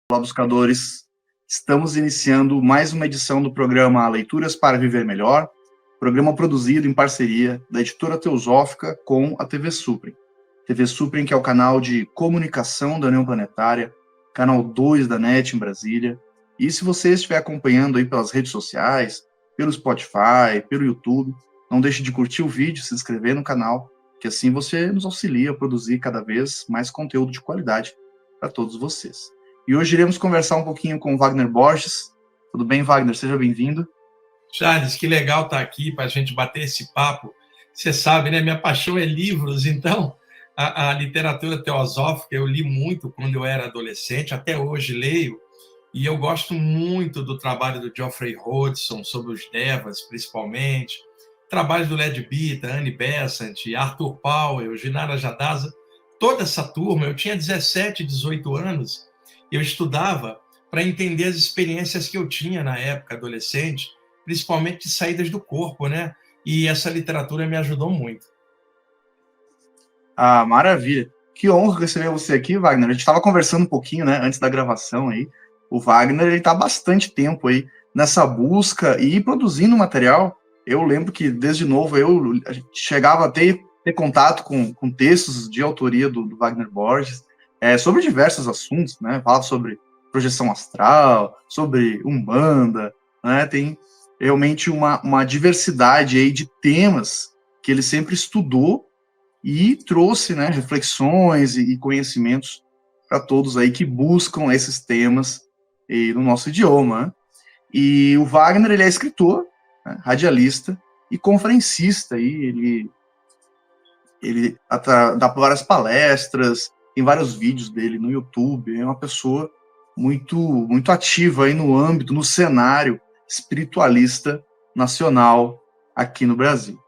Olá, buscadores. Estamos iniciando mais uma edição do programa Leituras para Viver Melhor, programa produzido em parceria da Editora Teosófica com a TV Suprem. TV Suprem, que é o canal de comunicação da União Planetária, canal 2 da NET em Brasília. E se você estiver acompanhando aí pelas redes sociais, pelo Spotify, pelo YouTube, não deixe de curtir o vídeo, se inscrever no canal, que assim você nos auxilia a produzir cada vez mais conteúdo de qualidade para todos vocês. E hoje iremos conversar um pouquinho com o Wagner Borges. Tudo bem, Wagner? Seja bem-vindo. Charles, que legal estar aqui para a gente bater esse papo. Você sabe, né? Minha paixão é livros, então a literatura teosófica eu li muito quando eu era adolescente, até hoje leio, e eu gosto muito do trabalho do Geoffrey Hodgson sobre os Devas, principalmente, trabalho do Leadbeater, Annie Besant, Arthur Powell, Ginara Jadasa, toda essa turma. Eu tinha 17, 18 anos, eu estudava para entender as experiências que eu tinha na época adolescente, principalmente de saídas do corpo, né? E essa literatura me ajudou muito. Ah, maravilha. Que honra receber você aqui, Wagner. A gente estava conversando um pouquinho, né, antes da gravação aí. O Wagner, ele está há bastante tempo aí nessa busca e produzindo material. Eu lembro que, desde novo, a gente chegava a ter contato com textos de autoria do Wagner Borges, sobre diversos assuntos, né? Falava sobre projeção astral, sobre Umbanda, né? Tem realmente uma diversidade aí de temas que ele sempre estudou e trouxe, né, reflexões e conhecimentos para todos aí que buscam esses temas no nosso idioma. Né? E o Wagner, ele é escritor, né, radialista e conferencista. Aí ele dá várias palestras, tem vários vídeos dele no YouTube. É uma pessoa muito ativa aí no âmbito, no cenário espiritualista nacional aqui no Brasil.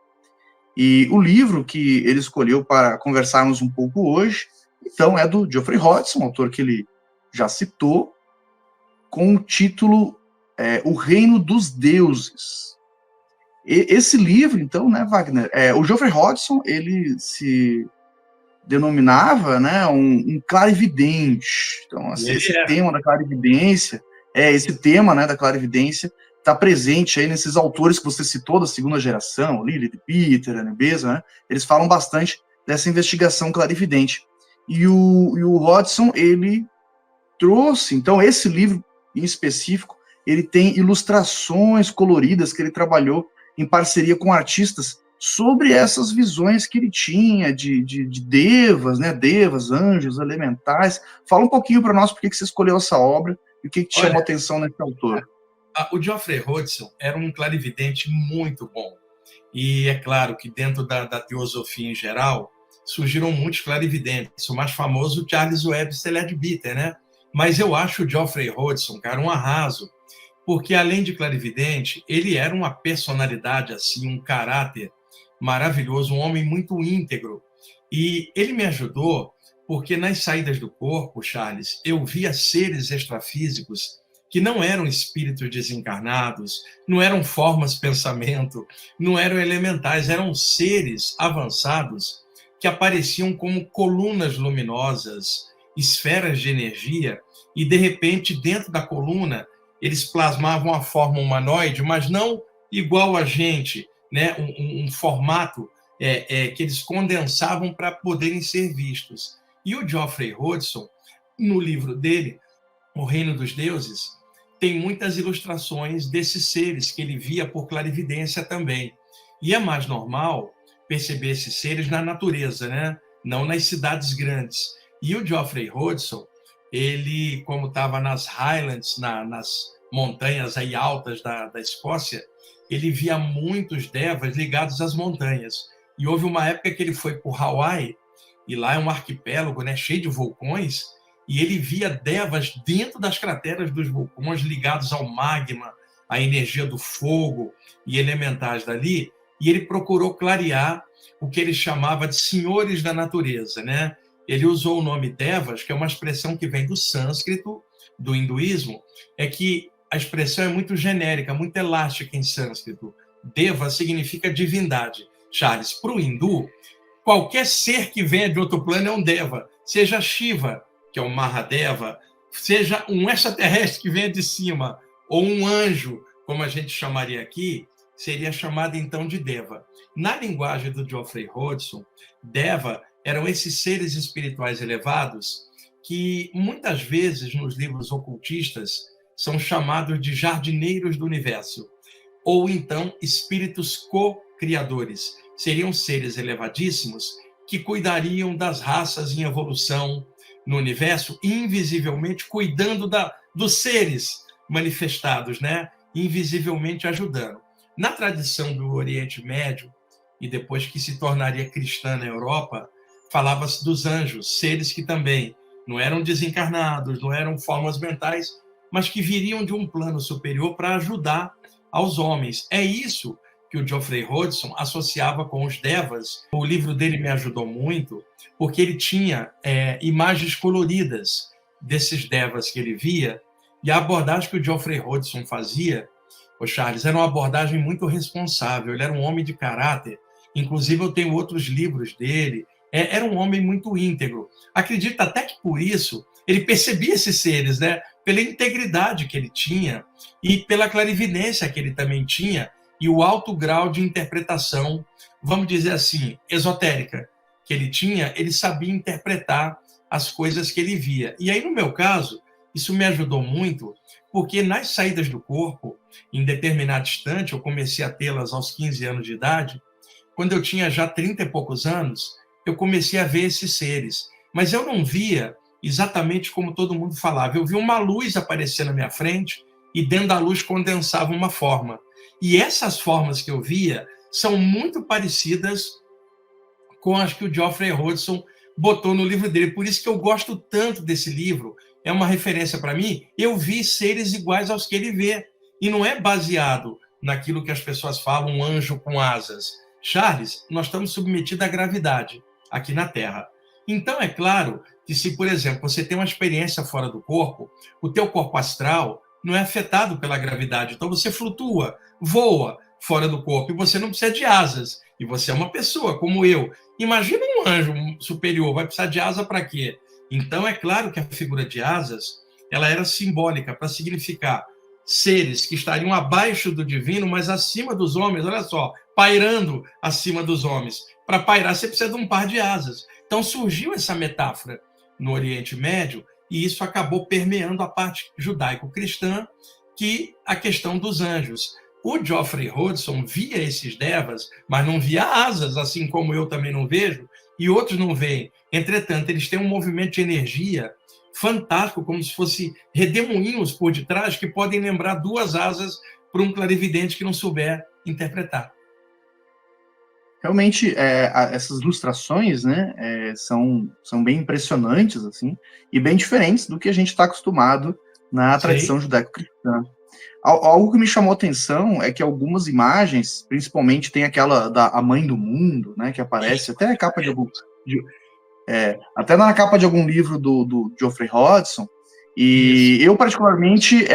E o livro que ele escolheu para conversarmos um pouco hoje, então, é do Geoffrey Hodgson, autor que ele já citou, com o título O Reino dos Deuses. Esse livro, então, né, Wagner, o Geoffrey Hodgson, ele se denominava, né, um clarividente. Então, esse tema da clarividência, esse tema, né, da clarividência, está presente aí nesses autores que você citou da segunda geração, Leadbeater, Annie Besant, né? Eles falam bastante dessa investigação clarividente. E o Hodgson, ele trouxe, então, esse livro em específico, ele tem ilustrações coloridas que ele trabalhou em parceria com artistas sobre essas visões que ele tinha de devas, né? Devas, anjos, elementais. Fala um pouquinho para nós por que você escolheu essa obra e o que te chamou a atenção nesse autor. O Geoffrey Hodgson era um clarividente muito bom. E é claro que dentro da teosofia em geral, surgiram muitos clarividentes. O mais famoso, Charles Webster Leadbeater, né? Mas eu acho o Geoffrey Hodgson, cara, um arraso, porque além de clarividente, ele era uma personalidade, assim, um caráter maravilhoso, um homem muito íntegro. E ele me ajudou porque nas saídas do corpo, Charles, eu via seres extrafísicos que não eram espíritos desencarnados, não eram formas de pensamento, não eram elementais, eram seres avançados que apareciam como colunas luminosas, esferas de energia, e de repente, dentro da coluna, eles plasmavam a forma humanoide, mas não igual a gente, né? Um formato que eles condensavam para poderem ser vistos. E o Geoffrey Hodgson, no livro dele, O Reino dos Deuses, tem muitas ilustrações desses seres que ele via por clarividência também. E é mais normal perceber esses seres na natureza, né? Não nas cidades grandes. E o Geoffrey Hodgson, ele, como estava nas Highlands, nas montanhas aí altas da Escócia, ele via muitos devas ligados às montanhas. E houve uma época que ele foi para o Hawaii, e lá é um arquipélago, né, cheio de vulcões, e ele via devas dentro das crateras dos vulcões ligados ao magma, à energia do fogo e elementais dali, e ele procurou clarear o que ele chamava de senhores da natureza, né? Ele usou o nome devas, que é uma expressão que vem do sânscrito, do hinduísmo, é que a expressão é muito genérica, muito elástica em sânscrito. Deva significa divindade. Charles, para o hindu, qualquer ser que venha de outro plano é um deva, seja Shiva, que é o Mahadeva, seja um extraterrestre que venha de cima ou um anjo, como a gente chamaria aqui, seria chamado então de Deva. Na linguagem do Geoffrey Hodgson, Deva eram esses seres espirituais elevados que muitas vezes nos livros ocultistas são chamados de jardineiros do universo, ou então espíritos co-criadores. Seriam seres elevadíssimos que cuidariam das raças em evolução no universo, invisivelmente cuidando dos seres manifestados, né? Invisivelmente ajudando. Na tradição do Oriente Médio, e depois que se tornaria cristã na Europa, falava-se dos anjos, seres que também não eram desencarnados, não eram formas mentais, mas que viriam de um plano superior para ajudar aos homens. É isso que o Geoffrey Hodgson associava com os Devas. O livro dele me ajudou muito, porque ele tinha imagens coloridas desses Devas que ele via, e a abordagem que o Geoffrey Hodgson fazia, o Charles, era uma abordagem muito responsável, ele era um homem de caráter, inclusive eu tenho outros livros dele, era um homem muito íntegro. Acredito até que por isso ele percebia esses seres, né? Pela integridade que ele tinha e pela clarividência que ele também tinha e o alto grau de interpretação, vamos dizer assim, esotérica que ele tinha, ele sabia interpretar as coisas que ele via. E aí, no meu caso, isso me ajudou muito, porque nas saídas do corpo, em determinado instante, eu comecei a tê-las aos 15 anos de idade, quando eu tinha já 30 e poucos anos, eu comecei a ver esses seres. Mas eu não via exatamente como todo mundo falava. Eu vi uma luz aparecer na minha frente e dentro da luz condensava uma forma. E essas formas que eu via são muito parecidas com as que o Geoffrey Hodgson botou no livro dele. Por isso que eu gosto tanto desse livro. É uma referência para mim. Eu vi seres iguais aos que ele vê. E não é baseado naquilo que as pessoas falam, um anjo com asas. Charles, nós estamos submetidos à gravidade aqui na Terra. Então, é claro que se, por exemplo, você tem uma experiência fora do corpo, o teu corpo astral não é afetado pela gravidade. Então, você flutua, voa fora do corpo e você não precisa de asas. E você é uma pessoa como eu. Imagina um anjo superior, vai precisar de asa para quê? Então, é claro que a figura de asas ela era simbólica para significar seres que estariam abaixo do divino, mas acima dos homens, olha só, pairando acima dos homens. Para pairar, você precisa de um par de asas. Então, surgiu essa metáfora no Oriente Médio e isso acabou permeando a parte judaico-cristã, que a questão dos anjos. O Geoffrey Hodgson via esses devas, mas não via asas, assim como eu também não vejo, e outros não veem. Entretanto, eles têm um movimento de energia fantástico, como se fosse redemoinhos por detrás, que podem lembrar duas asas para um clarividente que não souber interpretar. Realmente, essas ilustrações, né, são bem impressionantes, assim, e bem diferentes do que a gente está acostumado na tradição judaico-cristã. Algo que me chamou a atenção é que algumas imagens, principalmente tem aquela da a Mãe do Mundo, né, que aparece até a capa de algum, até na capa de algum livro do Geoffrey Hodgson. E eu, particularmente,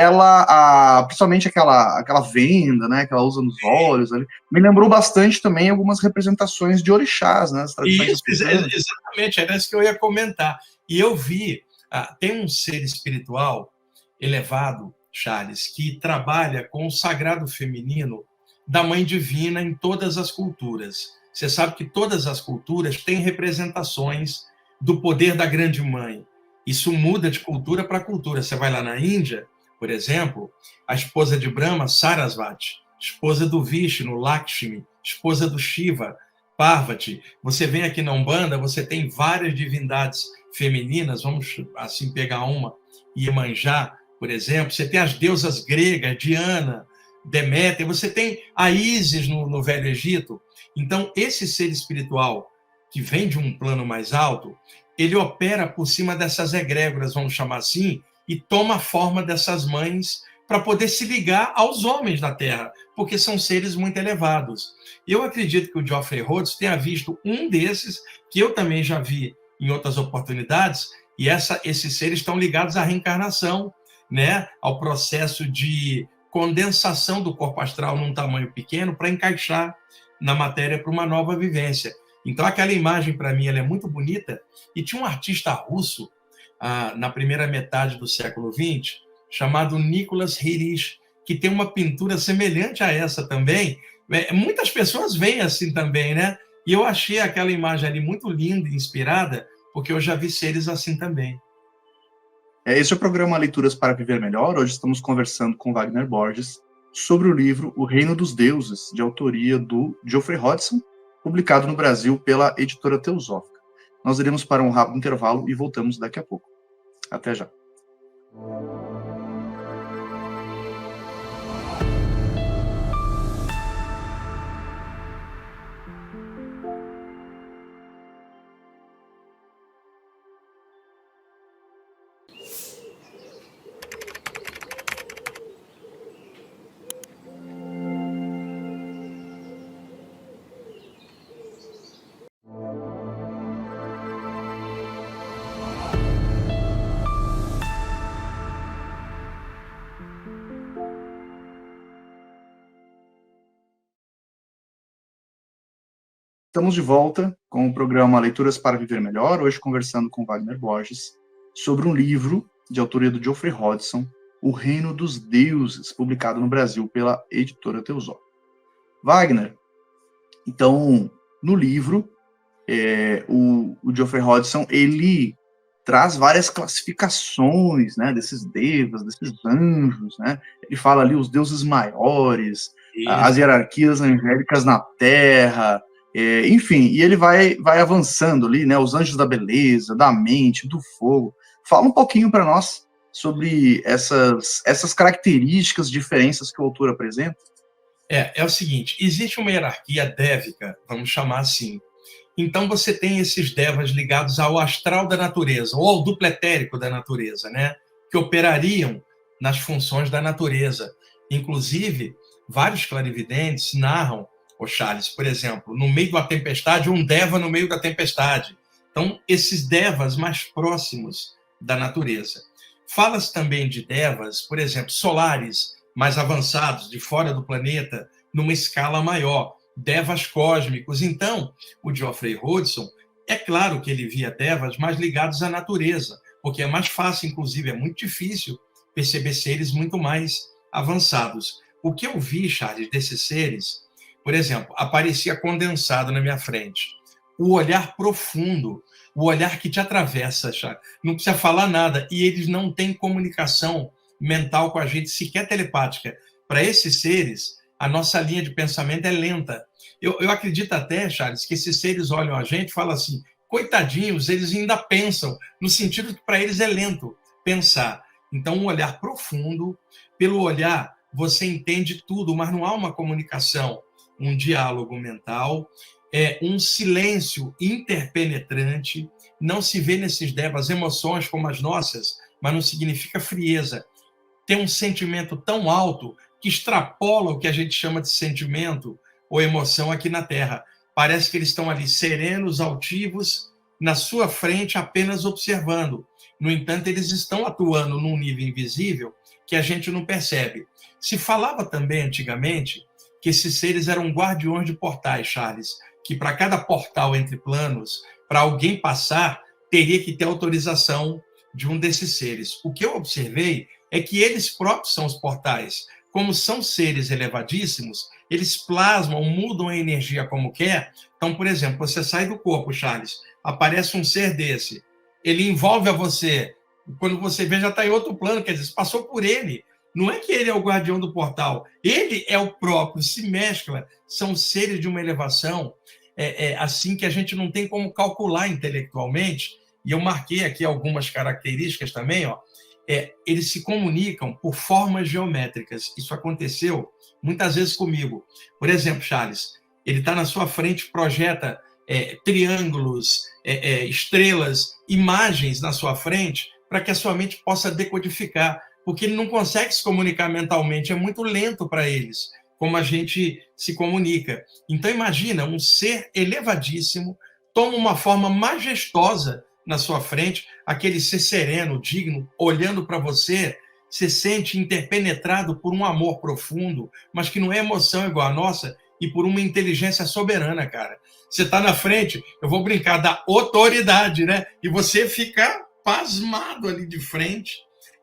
principalmente aquela venda, né, que ela usa nos olhos, ali, me lembrou bastante também algumas representações de orixás, né, as tradições exatamente, era isso que eu ia comentar. E eu vi, tem um ser espiritual elevado, Charles, que trabalha com o sagrado feminino da Mãe Divina em todas as culturas. Você sabe que todas as culturas têm representações do poder da Grande Mãe. Isso muda de cultura para cultura. Você vai lá na Índia, por exemplo, a esposa de Brahma, Sarasvati, esposa do Vishnu, Lakshmi, esposa do Shiva, Parvati. Você vem aqui na Umbanda, você tem várias divindades femininas, vamos assim pegar uma, Iemanjá, por exemplo. Você tem as deusas gregas, Diana, Deméter, você tem a Ísis no Velho Egito. Então, esse ser espiritual que vem de um plano mais alto, ele opera por cima dessas egrégoras, vamos chamar assim, e toma a forma dessas mães para poder se ligar aos homens da Terra, porque são seres muito elevados. Eu acredito que o Geoffrey Hodgson tenha visto um desses, que eu também já vi em outras oportunidades, e esses seres estão ligados à reencarnação, né, ao processo de condensação do corpo astral num tamanho pequeno para encaixar na matéria para uma nova vivência. Então, aquela imagem, para mim, ela é muito bonita. E tinha um artista russo, na primeira metade do século XX, chamado Nicholas Hirish, que tem uma pintura semelhante a essa também. Muitas pessoas veem assim também, né? E eu achei aquela imagem ali muito linda e inspirada, porque eu já vi seres assim também. Esse é o programa Leituras para Viver Melhor. Hoje estamos conversando com Wagner Borges sobre o livro O Reino dos Deuses, de autoria do Geoffrey Hodgson, publicado no Brasil pela editora Teosófica. Nós iremos para um rápido intervalo e voltamos daqui a pouco. Até já. Estamos de volta com o programa Leituras para Viver Melhor, hoje conversando com Wagner Borges sobre um livro de autoria do Geoffrey Hodgson, O Reino dos Deuses, publicado no Brasil pela editora Teosófica. Wagner, então, no livro, o Geoffrey Hodgson, ele traz várias classificações, né, desses devas, desses anjos, né? Ele fala ali os deuses maiores, as hierarquias angélicas na Terra, enfim, e ele vai avançando ali, né, os anjos da beleza, da mente, do fogo. Fala um pouquinho para nós sobre essas características, diferenças que o autor apresenta. É o seguinte, existe uma hierarquia dévica, vamos chamar assim. Então você tem esses devas ligados ao astral da natureza, ou ao duplo etérico da natureza, né, que operariam nas funções da natureza. Inclusive, vários clarividentes narram, Charles, por exemplo, no meio da tempestade, um deva no meio da tempestade. Então, esses devas mais próximos da natureza. Fala-se também de devas, por exemplo, solares, mais avançados, de fora do planeta, numa escala maior, devas cósmicos. Então, o Geoffrey Hodgson, é claro que ele via devas mais ligados à natureza, porque é mais fácil, inclusive, é muito difícil perceber seres muito mais avançados. O que eu vi, Charles, desses seres, por exemplo, aparecia condensado na minha frente. O olhar profundo, o olhar que te atravessa, Charles. Não precisa falar nada. E eles não têm comunicação mental com a gente, sequer telepática. Para esses seres, a nossa linha de pensamento é lenta. Eu acredito até, Charles, que esses seres olham a gente e falam assim, coitadinhos, eles ainda pensam, no sentido que para eles é lento pensar. Então, um olhar profundo, pelo olhar, você entende tudo, mas não há uma comunicação, um diálogo mental, um silêncio interpenetrante, não se vê nesses devas emoções como as nossas, mas não significa frieza. Tem um sentimento tão alto que extrapola o que a gente chama de sentimento ou emoção aqui na Terra. Parece que eles estão ali serenos, altivos, na sua frente, apenas observando. No entanto, eles estão atuando num nível invisível que a gente não percebe. Se falava também antigamente que esses seres eram guardiões de portais, Charles, que para cada portal entre planos, para alguém passar, teria que ter autorização de um desses seres. O que eu observei é que eles próprios são os portais. Como são seres elevadíssimos, eles plasmam, mudam a energia como quer. Então, por exemplo, você sai do corpo, Charles, aparece um ser desse, ele envolve a você, quando você vê já está em outro plano, quer dizer, passou por ele. Não é que ele é o guardião do portal, ele é o próprio, se mescla, são seres de uma elevação assim que a gente não tem como calcular intelectualmente, e eu marquei aqui algumas características também, ó. Eles se comunicam por formas geométricas. Isso aconteceu muitas vezes comigo. Por exemplo, Charles, ele está na sua frente, projeta triângulos, estrelas, imagens na sua frente, para que a sua mente possa decodificar, porque ele não consegue se comunicar mentalmente, é muito lento para eles, como a gente se comunica. Então, imagina, um ser elevadíssimo toma uma forma majestosa na sua frente, aquele ser sereno, digno, olhando para você, se sente interpenetrado por um amor profundo, mas que não é emoção igual a nossa, e por uma inteligência soberana, cara. Você está na frente, eu vou brincar, da autoridade, né? E você fica pasmado ali de frente,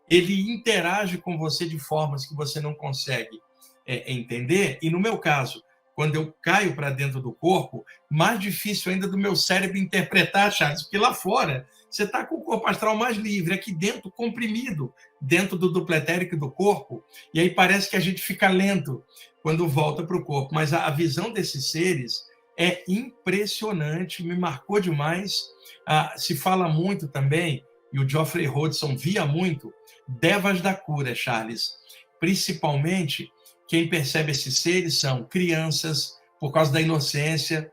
ele interage com você de formas que você não consegue entender, e no meu caso, quando eu caio para dentro do corpo, mais difícil ainda do meu cérebro interpretar, Charles, porque lá fora você está com o corpo astral mais livre, aqui dentro comprimido, dentro do duplo etérico do corpo, e aí parece que a gente fica lento quando volta para o corpo, mas a visão desses seres é impressionante, me marcou demais. Se fala muito também, e o Geoffrey Hodgson via muito, devas da cura, Charles. Principalmente, quem percebe esses seres são crianças, por causa da inocência.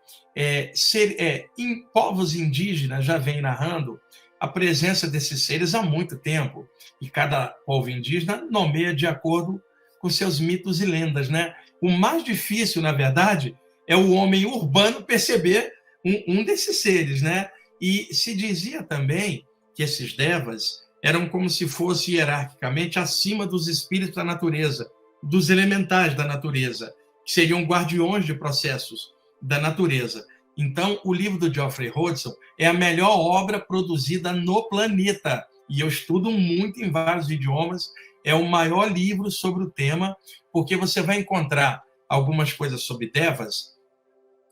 Em povos indígenas já vem narrando a presença desses seres há muito tempo, e cada povo indígena nomeia de acordo com seus mitos e lendas, né? O mais difícil, na verdade, é o homem urbano perceber um desses seres, né? E se dizia também que esses devas eram como se fosse hierarquicamente acima dos espíritos da natureza, dos elementais da natureza, que seriam guardiões de processos da natureza. Então, o livro do Geoffrey Hodgson é a melhor obra produzida no planeta, e eu estudo muito em vários idiomas, é o maior livro sobre o tema, porque você vai encontrar algumas coisas sobre devas,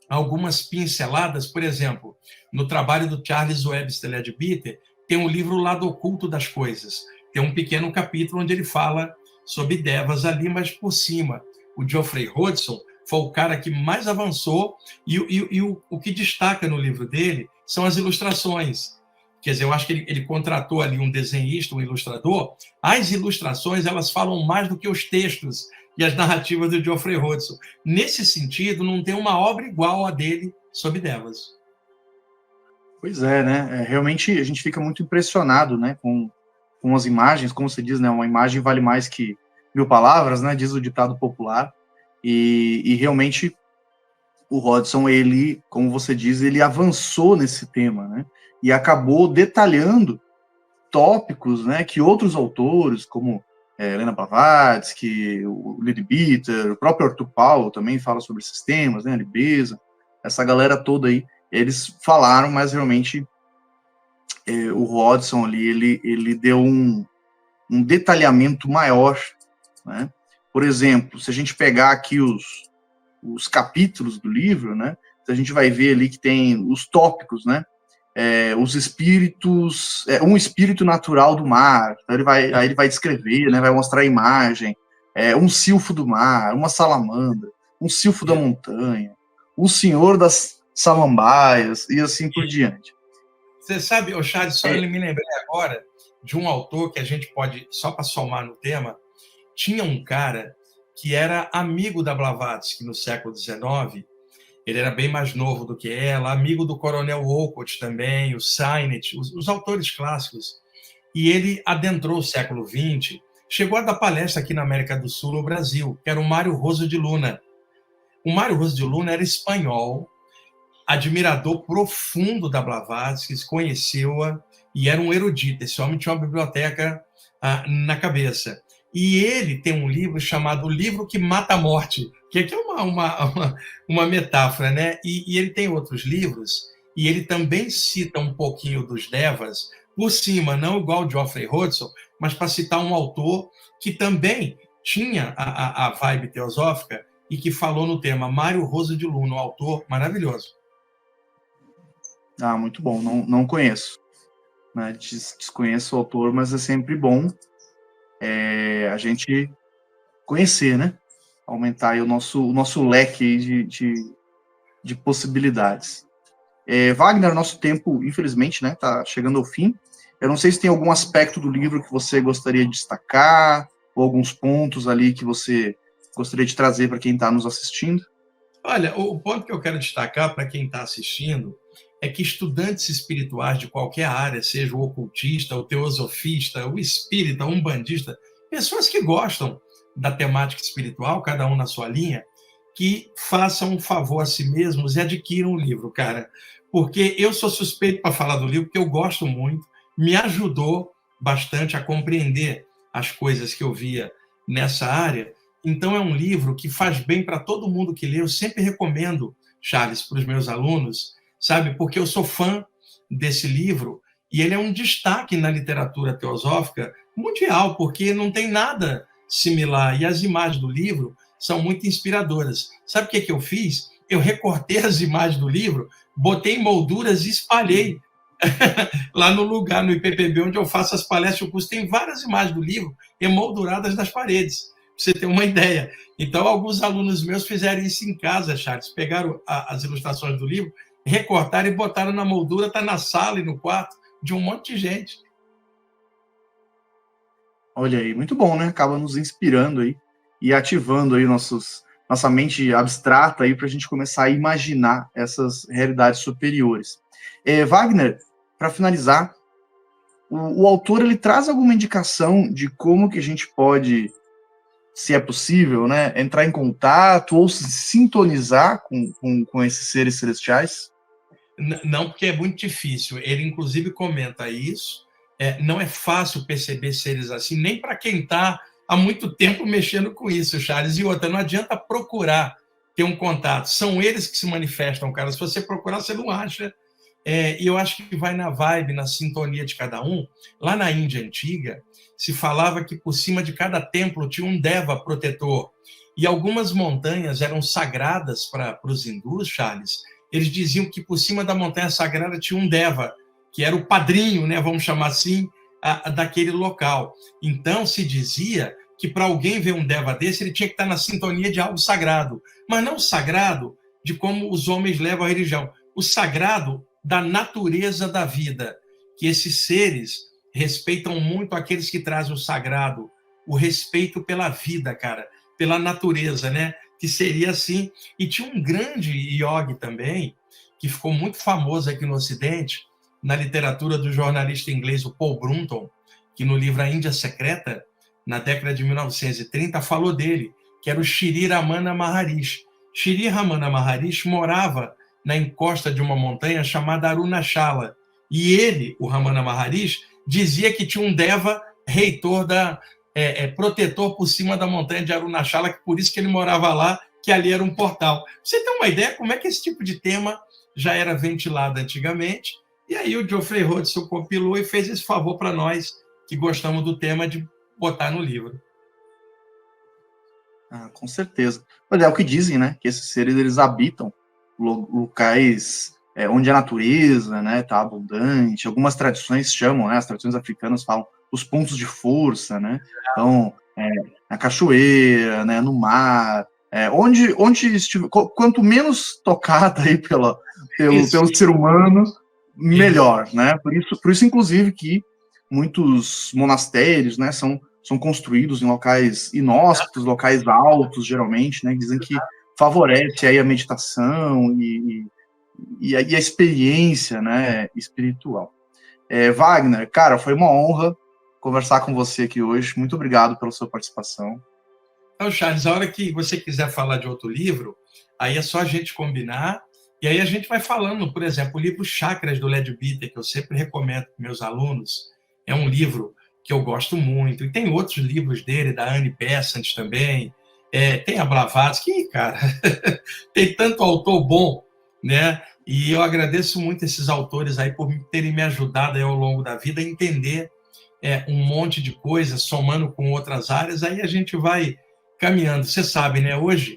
algumas pinceladas, por exemplo, no trabalho do Charles Webster Leadbeater, tem um livro O Lado Oculto das Coisas, tem um pequeno capítulo onde ele fala sobre devas ali, mas por cima. O Geoffrey Hodgson foi o cara que mais avançou, e o que destaca no livro dele são as ilustrações. Quer dizer, eu acho que ele contratou ali um desenhista, um ilustrador. As ilustrações, elas falam mais do que os textos e as narrativas do Geoffrey Hodgson. Nesse sentido, não tem uma obra igual a dele sobre devas. Pois é, né? Realmente a gente fica muito impressionado, né, com as imagens, como você diz, né? Uma imagem vale mais que 1000 palavras, né? Diz o ditado popular. E realmente o Hodgson, ele, como você diz, ele avançou nesse tema, né? E acabou detalhando tópicos, né, que outros autores, como Helena Blavatsky, o Leadbeater, o próprio Arthur Powell também fala sobre esses temas, né, a Libeza, essa galera toda aí, eles falaram, mas realmente o Hodgson ali, ele deu um detalhamento maior, né? Por exemplo, se a gente pegar aqui os capítulos do livro, né, a gente vai ver ali que tem os tópicos, né, os espíritos, um espírito natural do mar, então aí ele vai descrever, né, vai mostrar a imagem, um silfo do mar, uma salamandra, um silfo da montanha, um senhor das samambaias, e assim por diante. Você sabe, Charles, só me lembrei agora de um autor que a gente pode, só para somar no tema, tinha um cara que era amigo da Blavatsky no século XIX, ele era bem mais novo do que ela, amigo do Coronel Wolcott também, o Seinet, os autores clássicos. E ele adentrou o século XX, chegou a dar palestra aqui na América do Sul, no Brasil, que era o Mário Rosa de Luna. O Mário Rosa de Luna era espanhol, admirador profundo da Blavatsky, conheceu-a e era um erudito. Esse homem tinha uma biblioteca na cabeça. E ele tem um livro chamado O Livro que Mata a Morte, que aqui é uma metáfora, né? E ele tem outros livros, e ele também cita um pouquinho dos devas, por cima, não igual o Geoffrey Hodgson, mas para citar um autor que também tinha a vibe teosófica e que falou no tema, Mário Rosa de Luna, um autor maravilhoso. Ah, muito bom, não conheço, né? Desconheço o autor, mas é sempre bom a gente conhecer, né? Aumentar aí o nosso leque de possibilidades. Wagner, nosso tempo, infelizmente, né, tá chegando ao fim. Eu não sei se tem algum aspecto do livro que você gostaria de destacar, ou alguns pontos ali que você gostaria de trazer para quem está nos assistindo. Olha, o ponto que eu quero destacar para quem está assistindo é que estudantes espirituais de qualquer área, seja o ocultista, o teosofista, o espírita, o umbandista, pessoas que gostam da temática espiritual, cada um na sua linha, que façam um favor a si mesmos e adquiram o livro, cara. Porque eu sou suspeito para falar do livro, porque eu gosto muito, me ajudou bastante a compreender as coisas que eu via nessa área. Então, é um livro que faz bem para todo mundo que lê. Eu sempre recomendo, Charles, para os meus alunos, sabe? Porque eu sou fã desse livro E ele é um destaque na literatura teosófica mundial, porque não tem nada similar. E as imagens do livro são muito inspiradoras. Sabe o que eu fiz? Eu recortei as imagens do livro, botei em molduras e espalhei lá no lugar, no IPPB, onde eu faço as palestras. O curso tem várias imagens do livro emolduradas nas paredes, para você ter uma ideia. Então, alguns alunos meus fizeram isso em casa, Charles. Pegaram as ilustrações do livro, recortaram e botaram na moldura, está na sala e no quarto de um monte de gente. Olha aí, muito bom, né? Acaba nos inspirando aí e ativando aí nossa mente abstrata aí para a gente começar a imaginar essas realidades superiores. Wagner, para finalizar, o autor ele traz alguma indicação de como que a gente pode, se é possível, né, entrar em contato ou se sintonizar com esses seres celestiais? Não, porque é muito difícil. Ele, inclusive, comenta isso. Não é fácil perceber seres assim, nem para quem está há muito tempo mexendo com isso, Charles. E outra, não adianta procurar ter um contato. São eles que se manifestam, cara. Se você procurar, você não acha. E eu acho que vai na vibe, na sintonia de cada um. Lá na Índia Antiga, se falava que por cima de cada templo tinha um Deva protetor. E algumas montanhas eram sagradas para os hindus, Charles. Eles diziam que por cima da montanha sagrada tinha um Deva, que era o padrinho, né, vamos chamar assim, daquele local. Então, se dizia que para alguém ver um Deva desse, ele tinha que estar na sintonia de algo sagrado. Mas não o sagrado de como os homens levam a religião. O sagrado da natureza da vida, que esses seres respeitam muito aqueles que trazem o sagrado, o respeito pela vida, cara, pela natureza, né? Que seria assim. E tinha um grande yogi também, que ficou muito famoso aqui no Ocidente, na literatura do jornalista inglês, o Paul Brunton, que no livro A Índia Secreta, na década de 1930, falou dele, que era o Shri Ramana Maharishi. Shri Ramana Maharishi morava na encosta de uma montanha chamada Arunachala. E ele, o Ramana Maharishi, dizia que tinha um Deva reitor protetor por cima da montanha de Arunachala, que por isso que ele morava lá, que ali era um portal. Você tem uma ideia como é que esse tipo de tema já era ventilado antigamente, e aí o Geoffrey Hodgson compilou e fez esse favor para nós, que gostamos do tema, de botar no livro. Com certeza. Mas é o que dizem, né? Que esses seres, eles habitam locais onde a natureza, né, tá abundante. Algumas tradições chamam, né? As tradições africanas falam os pontos de força, né? Então, na cachoeira, né, no mar, onde estiver, quanto menos tocada aí pelo ser humano, melhor, né? Por isso, inclusive, que muitos monastérios, né, são construídos em locais inóspitos, locais altos, geralmente, né? Dizem que favorece aí a meditação e a experiência, né, espiritual. Wagner, cara, foi uma honra conversar com você aqui hoje. Muito obrigado pela sua participação. Então, Charles, a hora que você quiser falar de outro livro, aí é só a gente combinar, e aí a gente vai falando. Por exemplo, o livro Chakras, do Leadbeater, que eu sempre recomendo para meus alunos, é um livro que eu gosto muito. E tem outros livros dele, da Annie Besant também, tem a Blavatsky, cara, tem tanto autor bom, né? E eu agradeço muito esses autores aí por terem me ajudado aí ao longo da vida a entender um monte de coisas, somando com outras áreas, aí a gente vai caminhando. Você sabe, né? Hoje,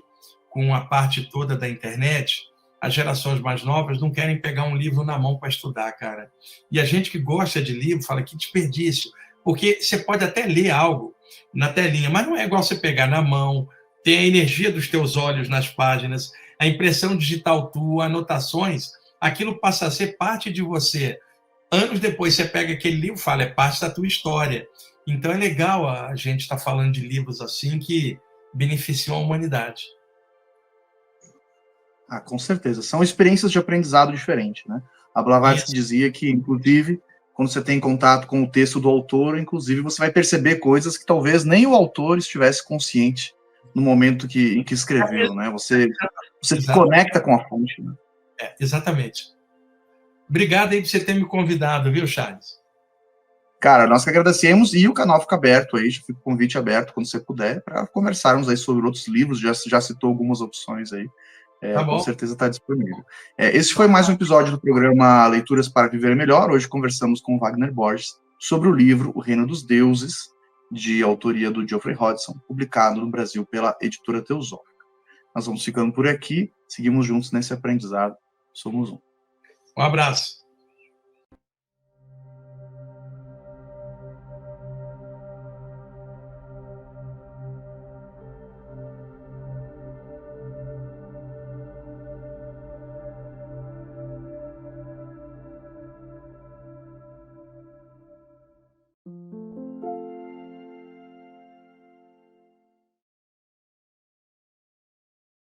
com a parte toda da internet, as gerações mais novas não querem pegar um livro na mão para estudar, cara. E a gente que gosta de livro fala que desperdício, porque você pode até ler algo na telinha, mas não é igual você pegar na mão, ter a energia dos teus olhos nas páginas, a impressão digital tua, anotações, aquilo passa a ser parte de você. Anos depois você pega aquele livro e fala, é parte da tua história. Então é legal a gente estar falando de livros assim que beneficiam a humanidade. Com certeza. São experiências de aprendizado diferentes, né? A Blavatsky dizia que, inclusive, quando você tem contato com o texto do autor, inclusive, você vai perceber coisas que talvez nem o autor estivesse consciente no momento em que escreveu, né? Você se conecta com a fonte, né? Exatamente. Obrigado aí por você ter me convidado, viu, Charles? Cara, nós que agradecemos, e o canal fica aberto aí, já fica o convite aberto quando você puder, para conversarmos aí sobre outros livros, já citou algumas opções aí. Tá Com bom. certeza está disponível. Esse foi mais um episódio do programa Leituras para Viver Melhor. Hoje conversamos com Wagner Borges sobre o livro O Reino dos Deuses, de autoria do Geoffrey Hodgson, publicado no Brasil pela Editora Teosófica. Nós vamos ficando por aqui, seguimos juntos nesse aprendizado. Somos um. Um abraço.